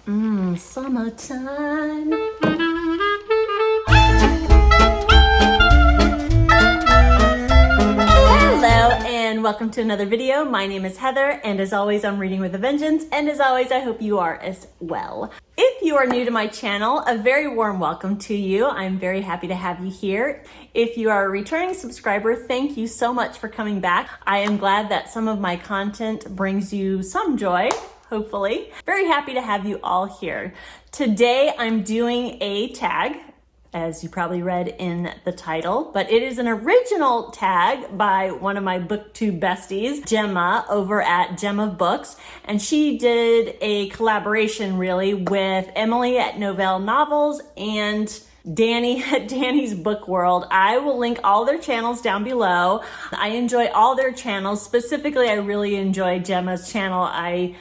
Summertime. Hello and welcome to another video. My name is Heather and as always I'm reading with a vengeance, and as always I hope you are as well. If you are new to my channel, a very warm welcome to you. I'm very happy to have you here. If you are a returning subscriber, thank you so much for coming back. I am glad that some of my content brings you some joy. Hopefully. Very happy to have you all here. Today I'm doing a tag, as you probably read in the title, but it is an original tag by one of my Booktube besties, Gemma, over at Gem of Books, and she did a collaboration really with Emily at Novelle Novels and Danny at Danny's Book World. I will link all their channels down below. I enjoy all their channels. Specifically, I really enjoy Gemma's channel. I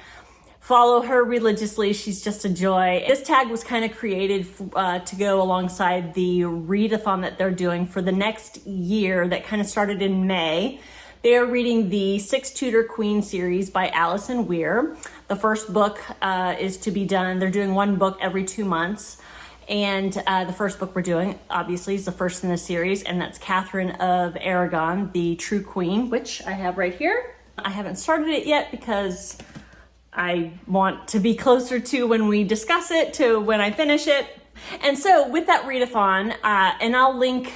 follow her religiously. She's just a joy. This tag was kind of created to go alongside the readathon that they're doing for the next year that kind of started in May. They're reading the 6 Tudor Queen series by Alison Weir. The first book is to be done. They're doing one book every 2 months. And the first book we're doing, obviously, is the first in the series, and that's Kathryn of Aragon, the True Queen, which I have right here. I haven't started it yet because I want to be closer to when we discuss it to when I finish it. And so with that readathon, and I'll link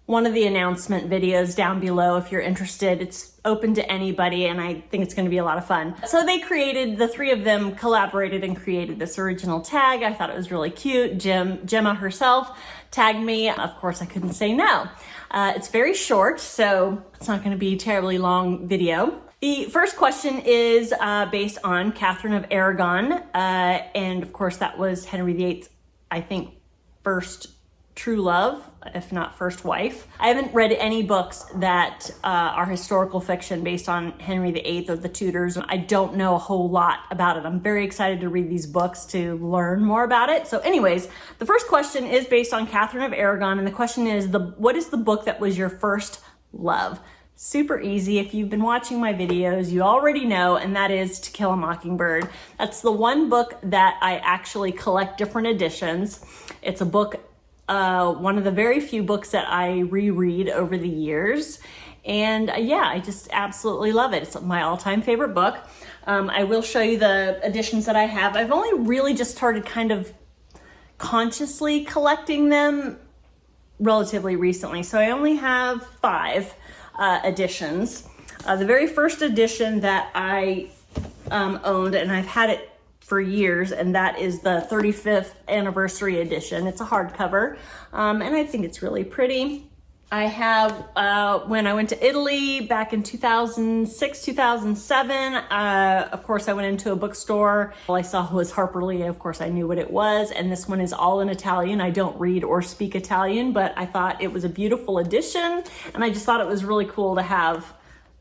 one of the announcement videos down below if you're interested. It's open to anybody and I think it's going to be a lot of fun. So they created, the three of them collaborated and created this original tag. I thought it was really cute. Gemma herself tagged me. Of course, I couldn't say no. It's very short, so it's not going to be a terribly long video. The first question is based on Kathryn of Aragon, and of course that was Henry VIII's, I think, first true love, if not first wife. I haven't read any books that are historical fiction based on Henry VIII or the Tudors. I don't know a whole lot about it. I'm very excited to read these books to learn more about it. So anyways, the first question is based on Kathryn of Aragon, and the question is, what is the book that was your first love? Super easy. If you've been watching my videos, you already know, and that is To Kill a Mockingbird. That's the one book that I actually collect different editions. It's a book, one of the very few books that I reread over the years. And yeah, I just absolutely love it. It's my all-time favorite book. I will show you the editions that I have. I've only really just started kind of consciously collecting them relatively recently. So I only have 5 editions. The very first edition that I owned, and I've had it for years, and that is the 35th anniversary edition. It's a hardcover, and I think it's really pretty. I have, when I went to Italy back in 2006, 2007, of course I went into a bookstore. All I saw was Harper. Of course I knew what it was, and this one is all in Italian. I don't read or speak Italian, but I thought it was a beautiful edition, and I just thought it was really cool to have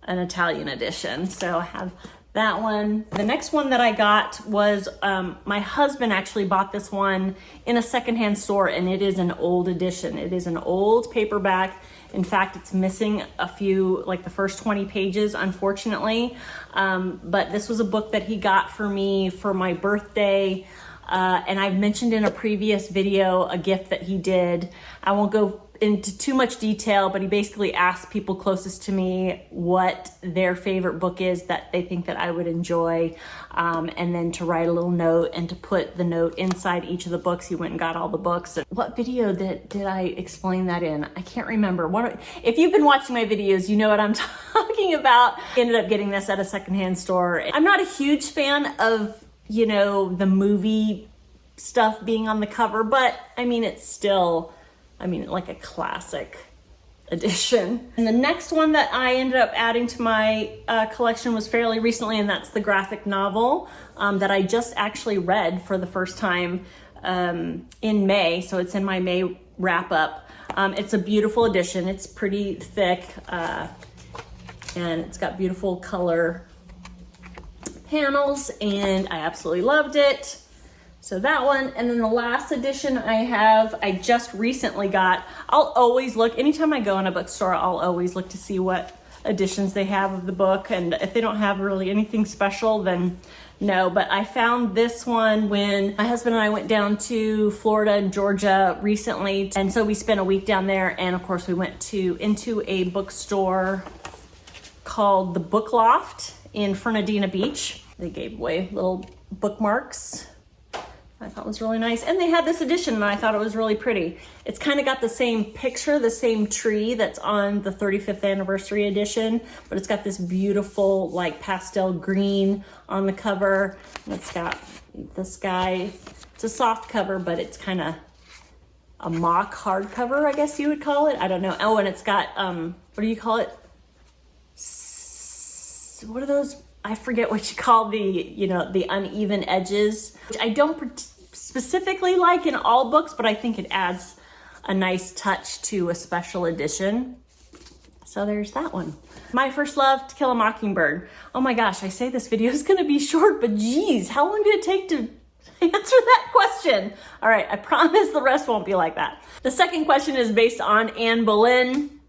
an Italian edition. So I have that one. The next one that I got was, my husband actually bought this one in a secondhand store, and it is an old edition. It is an old paperback. In fact, it's missing a few, like the first 20 pages, unfortunately. But this was a book that he got for me for my birthday. And I've mentioned in a previous video a gift that he did. I won't go into too much detail, but he basically asked people closest to me what their favorite book is that they think that I would enjoy, and then to write a little note and to put the note inside each of the books. He went and got all the books. What video did I explain that in? I can't remember. If you've been watching my videos, you know what I'm talking about. I ended up getting this at a secondhand store. I'm not a huge fan of, you know, the movie stuff being on the cover, but I mean, it's still, like a classic edition. And the next one that I ended up adding to my collection was fairly recently, and that's the graphic novel that I just actually read for the first time in May. So it's in my May wrap up. It's a beautiful edition. It's pretty thick, and it's got beautiful color panels, and I absolutely loved it. So that one, and then the last edition I just recently got. I'll always look, anytime I go in a bookstore, I'll always look to see what editions they have of the book, and if they don't have really anything special, then know, but I found this one when my husband and I went down to Florida and Georgia recently. And so we spent a week down there. And of course we went into a bookstore called the Book Loft in Fernandina Beach. They gave away little bookmarks. I thought it was really nice. And they had this edition and I thought it was really pretty. It's kind of got the same picture, the same tree that's on the 35th anniversary edition, but it's got this beautiful like pastel green on the cover. And it's got this guy. It's a soft cover, but it's kind of a mock hardcover, I guess you would call it. I don't know. Oh, and it's got, what do you call it? What are those? I forget what you call the uneven edges, which I don't specifically like in all books, but I think it adds a nice touch to a special edition. So there's that one. My First Love, To Kill a Mockingbird. Oh my gosh, I say this video is gonna be short, but geez, how long did it take to answer that question? All right, I promise the rest won't be like that. The second question is based on Anne Boleyn,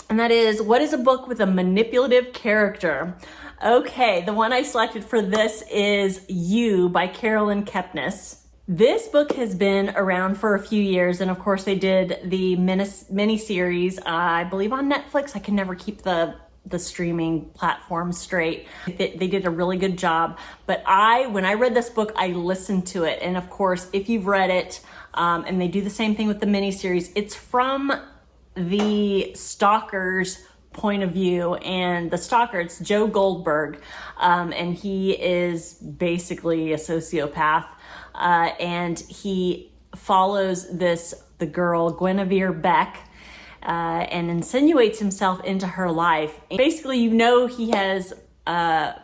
and that is, what is a book with a manipulative character? Okay, the one I selected for this is You by Caroline Kepnes. This book has been around for a few years, and of course they did the mini-series, I believe on Netflix. I can never keep the streaming platform straight. They did a really good job, but when I read this book, I listened to it, and of course, if you've read it, and they do the same thing with the mini-series, it's from the stalker's point of view, and the stalker, it's Joe Goldberg, and he is basically a sociopath, and he follows the girl Guinevere Beck, and insinuates himself into her life. Basically, he has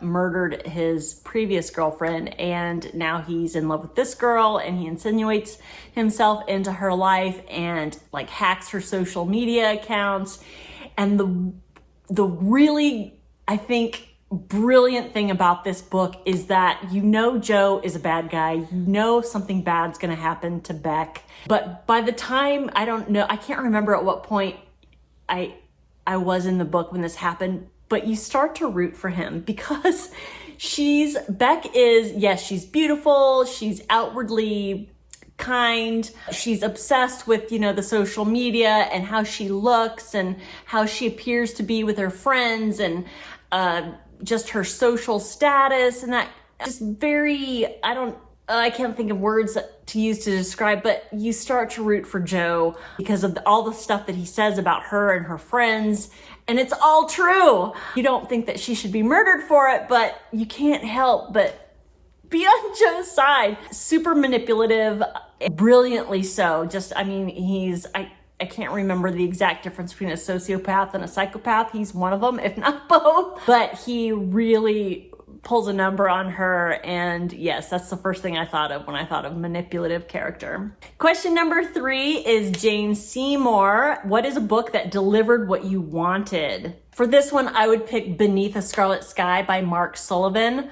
murdered his previous girlfriend, and now he's in love with this girl, and he insinuates himself into her life and like hacks her social media accounts. And the really, I think, brilliant thing about this book is that Joe is a bad guy. Something bad's gonna happen to Beck. But by the time, I can't remember at what point I was in the book when this happened, but you start to root for him because Beck is, she's beautiful, she's outwardly kind, she's obsessed with the social media and how she looks and how she appears to be with her friends, and just her social status, and that just very, I can't think of words to use to describe, but you start to root for Joe because of all the stuff that he says about her and her friends, and it's all true. You don't think that she should be murdered for it, but you can't help but be on Joe's side. Super manipulative, brilliantly so. I can't remember the exact difference between a sociopath and a psychopath. He's one of them, if not both. But he really pulls a number on her. And yes, that's the first thing I thought of when I thought of manipulative character. Question number 3 is Jane Seymour. What is a book that delivered what you wanted? For this one, I would pick Beneath a Scarlet Sky by Mark Sullivan.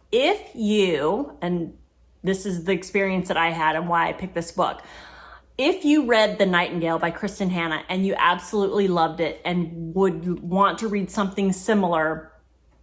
If you, and this is the experience that I had and why I picked this book, if you read The Nightingale by Kristen Hanna and you absolutely loved it and would want to read something similar,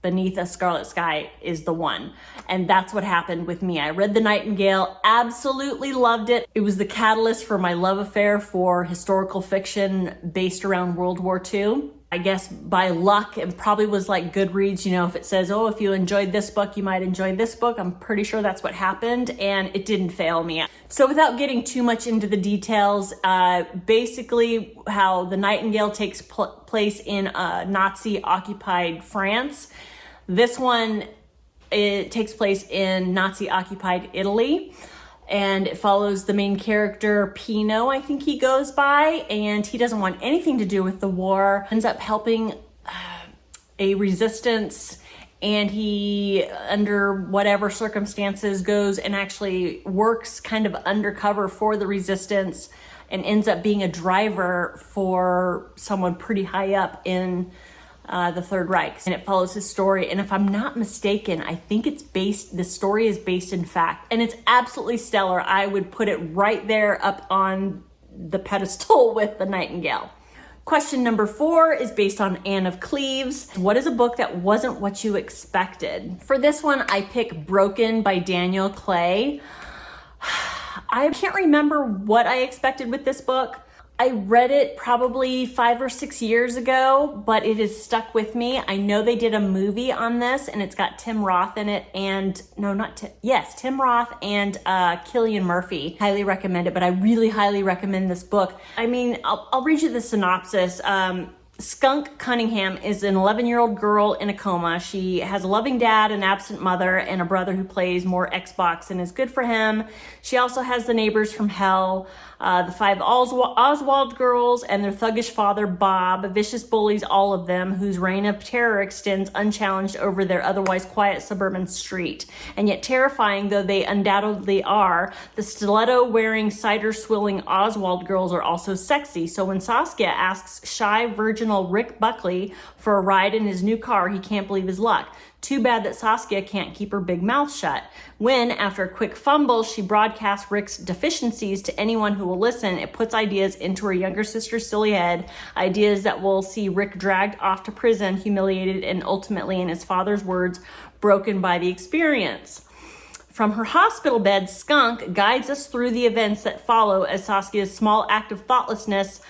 Beneath a Scarlet Sky is the one. And that's what happened with me. I read The Nightingale, absolutely loved it. It was the catalyst for my love affair for historical fiction based around World War II. I guess by luck, it probably was like Goodreads, if it says, oh, if you enjoyed this book, you might enjoy this book. I'm pretty sure that's what happened, and it didn't fail me. So without getting too much into the details, basically how The Nightingale takes place in Nazi-occupied France. This one, it takes place in Nazi-occupied Italy. And it follows the main character, Pino, I think he goes by, and he doesn't want anything to do with the war. Ends up helping a resistance, and he, under whatever circumstances, goes and actually works kind of undercover for the resistance and ends up being a driver for someone pretty high up in the Third Reich. And it follows his story. And if I'm not mistaken, I think the story is based in fact, and it's absolutely stellar. I would put it right there up on the pedestal with The Nightingale. Question number 4 is based on Anne of Cleaves. What is a book that wasn't what you expected? For this one, I pick Broken by Daniel Clay. I can't remember what I expected with this book. I read it probably 5 or 6 years ago, but it has stuck with me. I know they did a movie on this and it's got Tim Roth in it and, no, not Tim, yes, Tim Roth and Cillian Murphy. Highly recommend it, but I really highly recommend this book. I mean, I'll read you the synopsis. Skunk Cunningham is an 11-year-old girl in a coma. She has a loving dad, an absent mother, and a brother who plays more Xbox and is good for him. She also has the neighbors from hell, the 5 Oswald girls, and their thuggish father, Bob, vicious bullies, all of them, whose reign of terror extends unchallenged over their otherwise quiet suburban street. And yet terrifying though they undoubtedly are, the stiletto-wearing, cider-swilling Oswald girls are also sexy. So when Saskia asks shy, virginal Rick Buckley for a ride in his new car, he can't believe his luck. Too bad that Saskia can't keep her big mouth shut. When, after a quick fumble, she broadcasts Rick's deficiencies to anyone who will listen, it puts ideas into her younger sister's silly head, ideas that will see Rick dragged off to prison, humiliated, and ultimately, in his father's words, broken by the experience. From her hospital bed, Skunk guides us through the events that follow as Saskia's small act of thoughtlessness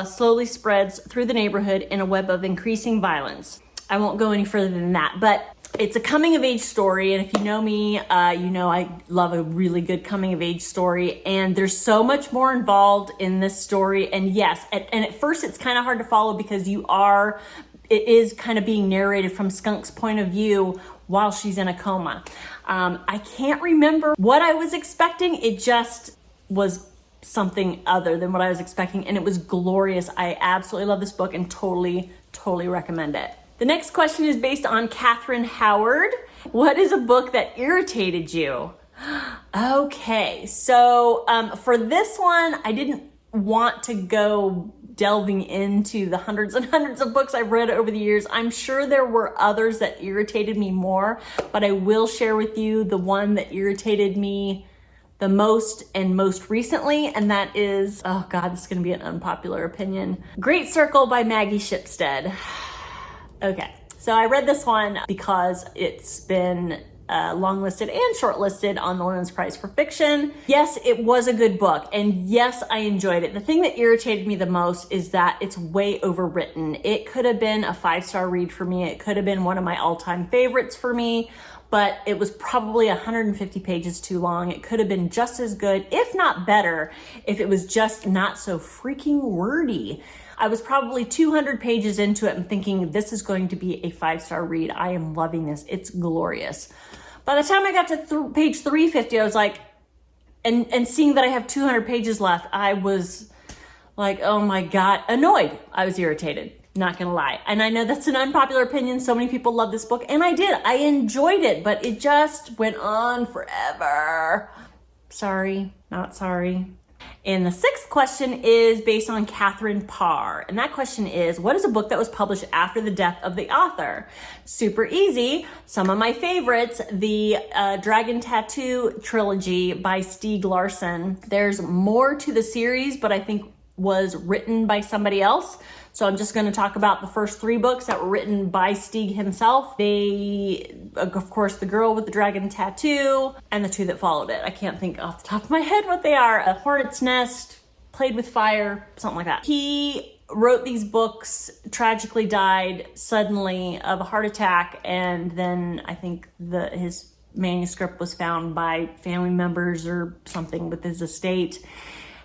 slowly spreads through the neighborhood in a web of increasing violence. I won't go any further than that, but it's a coming of age story. And if you know me, you know I love a really good coming of age story. And there's so much more involved in this story. And yes, and at first it's kind of hard to follow because it is kind of being narrated from Skunk's point of view while she's in a coma. I can't remember what I was expecting. It just was something other than what I was expecting, and it was glorious. I absolutely love this book and totally recommend it. The next question is based on Catherine Howard. What is a book that irritated you? Okay, so for this one, I didn't want to go delving into the hundreds and hundreds of books I've read over the years. I'm sure there were others that irritated me more, but I will share with you the one that irritated me the most and most recently, and that is, oh God, this is gonna be an unpopular opinion, Great Circle by Maggie Shipstead. Okay, so I read this one because it's been longlisted and shortlisted on the Women's Prize for Fiction. Yes, it was a good book, and yes, I enjoyed it. The thing that irritated me the most is that it's way overwritten. It could have been a 5-star read for me. It could have been one of my all-time favorites for me, but it was probably 150 pages too long. It could have been just as good, if not better, if it was just not so freaking wordy. I was probably 200 pages into it and thinking, this is going to be a 5-star read. I am loving this. It's glorious. By the time I got to page 350, I was like, and seeing that I have 200 pages left, I was like, oh my God, annoyed. I was irritated, not gonna lie. And I know that's an unpopular opinion. So many people love this book, and I did. I enjoyed it, but it just went on forever. Sorry, not sorry. And the 6th question is based on Katherine Parr. And that question is, what is a book that was published after the death of the author? Super easy. Some of my favorites, the Dragon Tattoo trilogy by Stieg Larsson. There's more to the series, but I think was written by somebody else. So I'm just going to talk about the first 3 books that were written by Stieg himself. They, of course, The Girl with the Dragon Tattoo, and the 2 that followed it. I can't think off the top of my head what they are. A Hornet's Nest, Played with Fire, something like that. He wrote these books, tragically died suddenly of a heart attack, and then I think his manuscript was found by family members or something with his estate.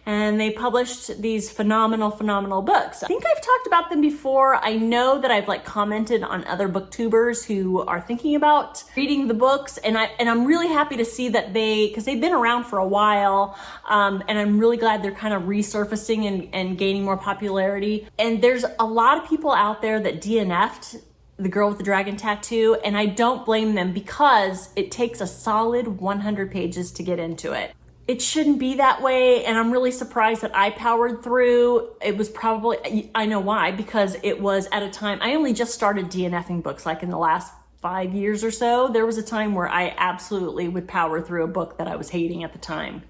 And they published these phenomenal books. I think I've talked about them before. I know that I've commented on other booktubers who are thinking about reading the books, and I'm really happy to see that because they've been around for a while, and I'm really glad they're kind of resurfacing and gaining more popularity. And there's a lot of people out there that DNF'd The Girl with the Dragon Tattoo, and I don't blame them because it takes a solid 100 pages to get into it. It shouldn't be that way, and I'm really surprised that I powered through. It was probably, I know why, because it was at a time, I only just started DNFing books in the last 5 years or so. There was a time where I absolutely would power through a book that I was hating at the time.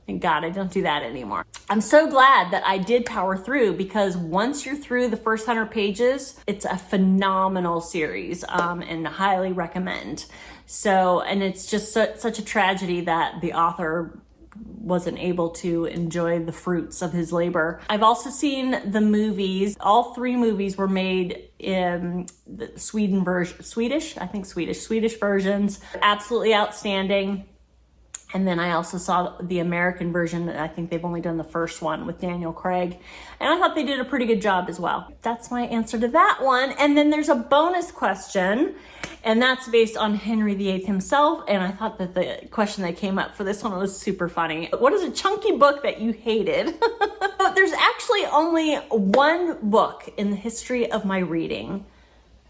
Thank God I don't do that anymore. I'm so glad that I did power through, because once you're through the first 100 pages, it's a phenomenal series, and highly recommend. So, and it's just such a tragedy that the author wasn't able to enjoy the fruits of his labor. I've also seen the movies. All 3 movies were made in the Swedish versions. Absolutely outstanding. And then I also saw the American version. I think they've only done the first one with Daniel Craig. And I thought they did a pretty good job as well. That's my answer to that one. And then there's a bonus question, and that's based on Henry VIII himself. And I thought that the question that came up for this one was super funny. What is a chunky book that you hated? There's actually only one book in the history of my reading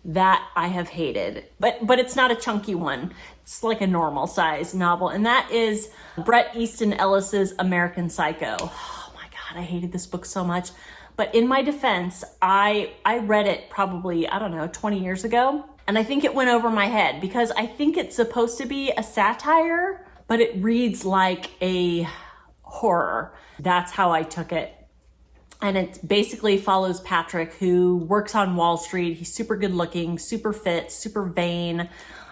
that I have hated, but it's not a chunky one. It's like a normal size novel, and that is Bret Easton Ellis's American Psycho. Oh my God, I hated this book so much. But in my defense, I read it probably, I don't know, 20 years ago, and I think it went over my head because I think it's supposed to be a satire, but it reads like a horror. That's how I took it. And it basically follows Patrick, who works on Wall Street. He's super good looking, super fit, super vain,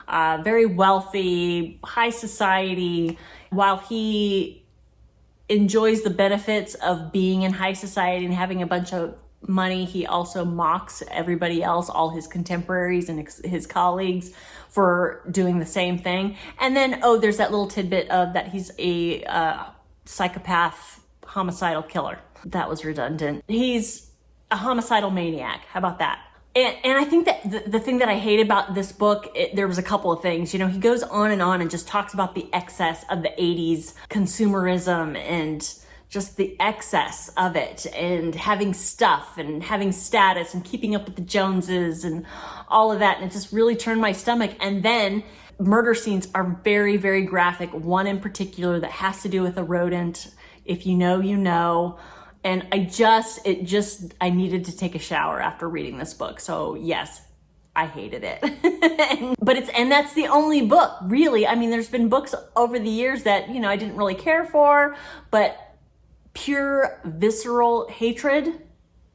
very wealthy, high society. While he enjoys the benefits of being in high society and having a bunch of money, he also mocks everybody else, all his contemporaries and his colleagues, for doing the same thing. And then, there's that little tidbit of that he's a psychopath, homicidal killer. That was redundant. He's a homicidal maniac. How about that? And I think that the thing that I hate about this book, there was a couple of things. You know, he goes on and just talks about the excess of the 80s consumerism and just the excess of it, and having stuff and having status and keeping up with the Joneses and all of that. And it just really turned my stomach. And then murder scenes are very, very graphic. One in particular that has to do with a rodent. If you know, you know. And I needed to take a shower after reading this book. So yes, I hated it. and that's the only book, really. I mean, there's been books over the years that, I didn't really care for, but pure visceral hatred,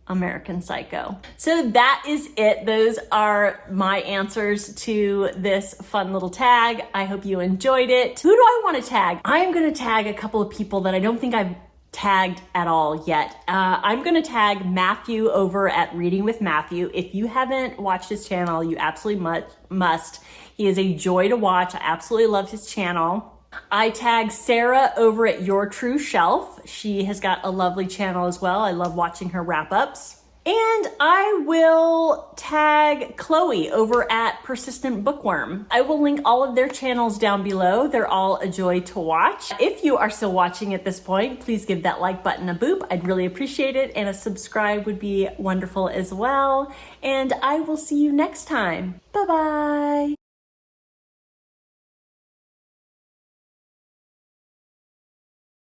American Psycho. So that is it. Those are my answers to this fun little tag. I hope you enjoyed it. Who do I want to tag? I'm going to tag a couple of people that I don't think I've tagged at all yet. I'm going to tag Matthew over at Reading with Matthew. If you haven't watched his channel, you absolutely must. He is a joy to watch. I absolutely love his channel. I tag Sarah over at Your True Shelf. She has got a lovely channel as well. I love watching her wrap-ups. And I will tag Chloe over at Persistent Bookworm. I will link all of their channels down below. They're all a joy to watch. If you are still watching at this point, please give that like button a boop. I'd really appreciate it. And a subscribe would be wonderful as well. And I will see you next time. Bye-bye.